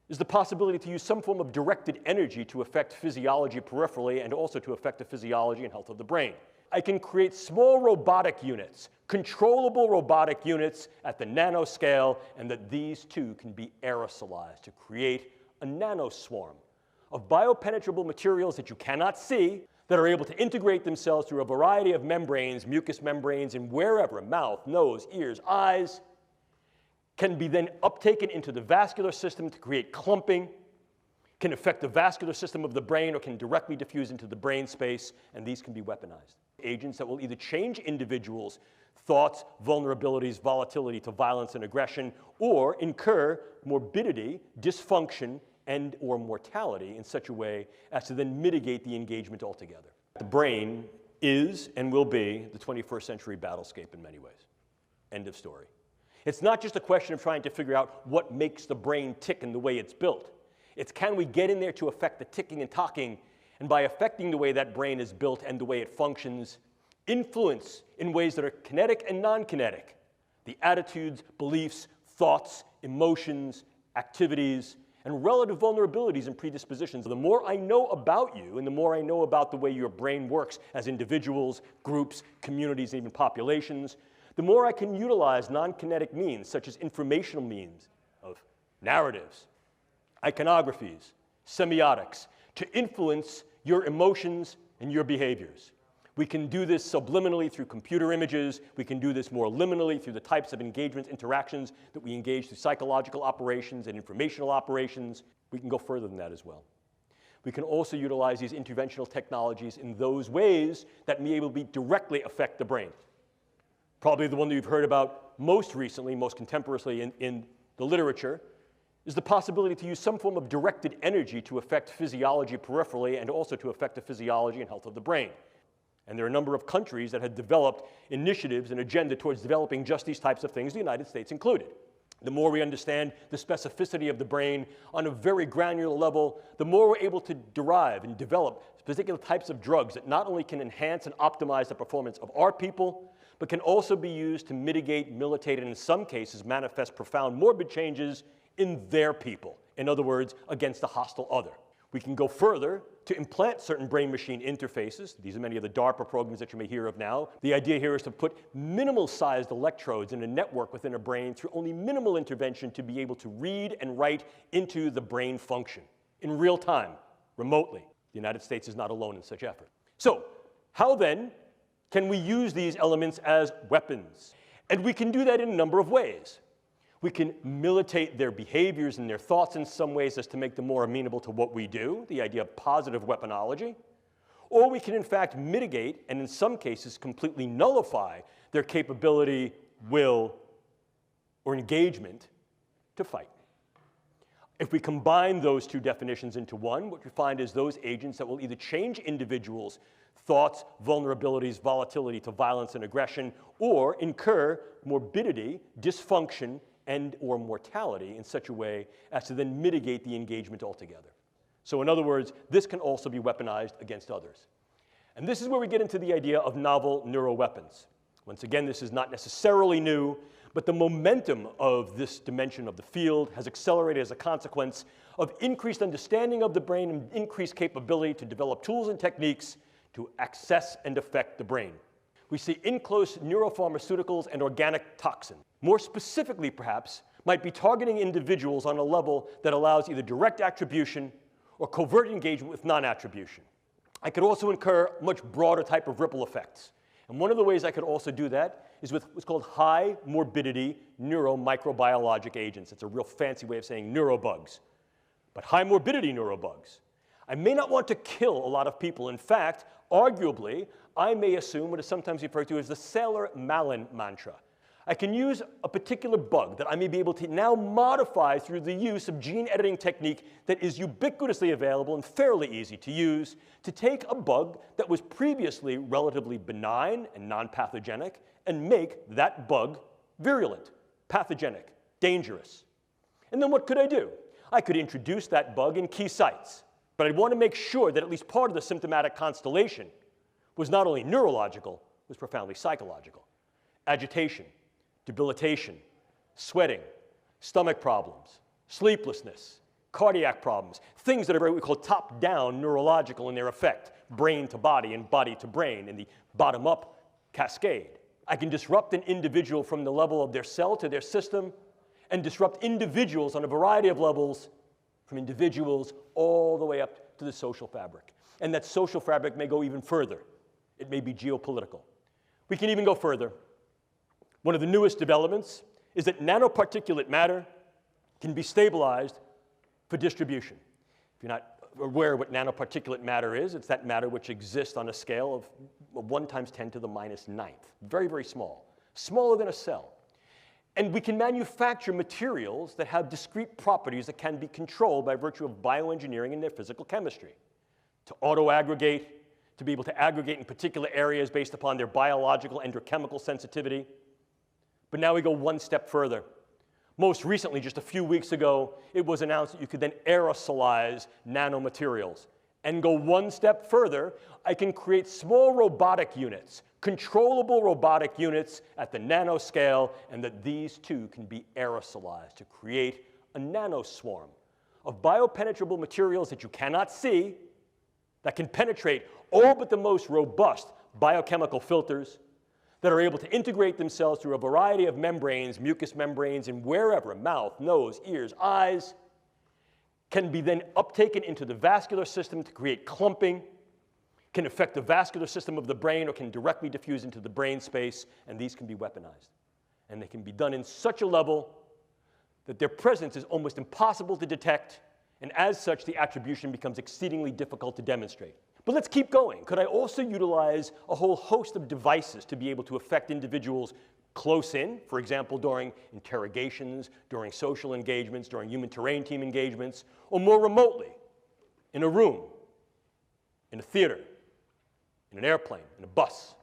is the possibility to use some form of directed energy to affect physiology peripherally and also to affect the physiology and health of the brain. I can create small robotic units, controllable robotic units at the nanoscale, and that these too can be aerosolized to create a nanoswarm of biopenetrable materials that you cannot see, that are able to integrate themselves through a variety of membranes, mucous membranes, and wherever, mouth, nose, ears, eyes, can be then uptaken into the vascular system to create clumping, can affect the vascular system of the brain, or can directly diffuse into the brain space, and these can be weaponized. Agents that will either change individuals' thoughts, vulnerabilities, volatility to violence and aggression, or incur morbidity, dysfunction, and or mortality in such a way as to then mitigate the engagement altogether. The brain is and will be the 21st century battlescape in many ways. End of story. It's not just a question of trying to figure out what makes the brain tick and the way it's built. It's can we get in there to affect the ticking and talking, and by affecting the way that brain is built and the way it functions, influence in ways that are kinetic and non-kinetic, the attitudes, beliefs, thoughts, emotions, activities, and relative vulnerabilities and predispositions. The more I know about you and the more I know about the way your brain works as individuals, groups, communities, and even populations, the more I can utilize non-kinetic means such as informational means of narratives, iconographies, semiotics to influence your emotions and your behaviors. We can do this subliminally through computer images. We can do this more liminally through the types of engagements, interactions that we engage through psychological operations and informational operations. We can go further than that as well. We can also utilize these interventional technologies in those ways that may be able to directly affect the brain. Probably the one that you've heard about most recently, most contemporaneously in the literature, is the possibility to use some form of directed energy to affect physiology peripherally and also to affect the physiology and health of the brain. And there are a number of countries that have developed initiatives and agenda towards developing just these types of things, the United States included. The more we understand the specificity of the brain on a very granular level, the more we're able to derive and develop particular types of drugs that not only can enhance and optimize the performance of our people, but can also be used to mitigate, militate, and in some cases manifest profound morbid changes in their people. In other words, against a hostile other. We can go further to implant certain brain-machine interfaces. These are many of the DARPA programs that you may hear of now. The idea here is to put minimal-sized electrodes in a network within a brain through only minimal intervention to be able to read and write into the brain function in real time, remotely. The United States is not alone in such effort. So, how then can we use these elements as weapons? And we can do that in a number of ways. We can militate their behaviors and their thoughts in some ways as to make them more amenable to what we do, the idea of positive weaponology. Or we can, in fact, mitigate and, in some cases, completely nullify their capability, will, or engagement to fight. If we combine those two definitions into one, what we find is those agents that will either change individuals' thoughts, vulnerabilities, volatility to violence and aggression, or incur morbidity, dysfunction, and or mortality in such a way as to then mitigate the engagement altogether. So in other words, this can also be weaponized against others. And this is where we get into the idea of novel neuroweapons. Once again, this is not necessarily new, but the momentum of this dimension of the field has accelerated as a consequence of increased understanding of the brain and increased capability to develop tools and techniques to access and affect the brain. We see in-close neuropharmaceuticals and organic toxin. More specifically, perhaps, might be targeting individuals on a level that allows either direct attribution or covert engagement with non-attribution. I could also incur much broader type of ripple effects. And one of the ways I could also do that is with what's called high morbidity neuromicrobiologic agents. It's a real fancy way of saying neurobugs. But high morbidity neurobugs. I may not want to kill a lot of people. In fact, arguably, I may assume what is sometimes referred to as the Sailor-Malin mantra. I can use a particular bug that I may be able to now modify through the use of gene editing technique that is ubiquitously available and fairly easy to use to take a bug that was previously relatively benign and non-pathogenic and make that bug virulent, pathogenic, dangerous. And then what could I do? I could introduce that bug in key sites, but I'd want to make sure that at least part of the symptomatic constellation was not only neurological, was profoundly psychological. Agitation, debilitation, sweating, stomach problems, sleeplessness, cardiac problems, things that are what we call top-down neurological in their effect, brain to body and body to brain in the bottom-up cascade. I can disrupt an individual from the level of their cell to their system and disrupt individuals on a variety of levels, from individuals all the way up to the social fabric. And that social fabric may go even further. It may be geopolitical. We can even go further. One of the newest developments is that nanoparticulate matter can be stabilized for distribution. If you're not aware of what nanoparticulate matter is, it's that matter which exists on a scale of 1 × 10⁹. Very, very small. Smaller than a cell. And we can manufacture materials that have discrete properties that can be controlled by virtue of bioengineering and their physical chemistry. To auto-aggregate, to be able to aggregate in particular areas based upon their biological and or chemical sensitivity. But now we go one step further. Most recently, just a few weeks ago, it was announced that you could then aerosolize nanomaterials. And go one step further, I can create small robotic units, controllable robotic units at the nanoscale, and that these too can be aerosolized to create a nanoswarm of biopenetrable materials that you cannot see, that can penetrate all but the most robust biochemical filters, that are able to integrate themselves through a variety of membranes, mucous membranes, and wherever, mouth, nose, ears, eyes, can be then uptaken into the vascular system to create clumping, can affect the vascular system of the brain, or can directly diffuse into the brain space, and these can be weaponized. And they can be done in such a level that their presence is almost impossible to detect, and as such, the attribution becomes exceedingly difficult to demonstrate. But let's keep going. Could I also utilize a whole host of devices to be able to affect individuals close in, for example, during interrogations, during social engagements, during human terrain team engagements, or more remotely, in a room, in a theater, in an airplane, in a bus,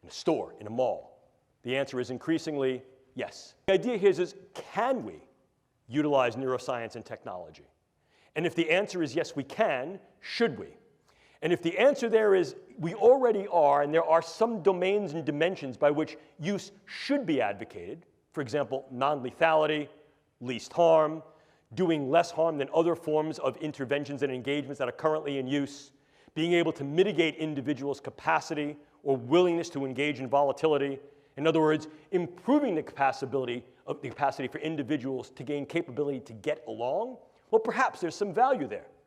in a store, in a mall? The answer is increasingly yes. The idea here is can we utilize neuroscience and technology? And if the answer is yes, we can, should we? And if the answer there is we already are, and there are some domains and dimensions by which use should be advocated, for example, non-lethality, least harm, doing less harm than other forms of interventions and engagements that are currently in use, being able to mitigate individuals' capacity or willingness to engage in volatility. In other words, improving the capacity for individuals to gain capability to get along, well, perhaps there's some value there.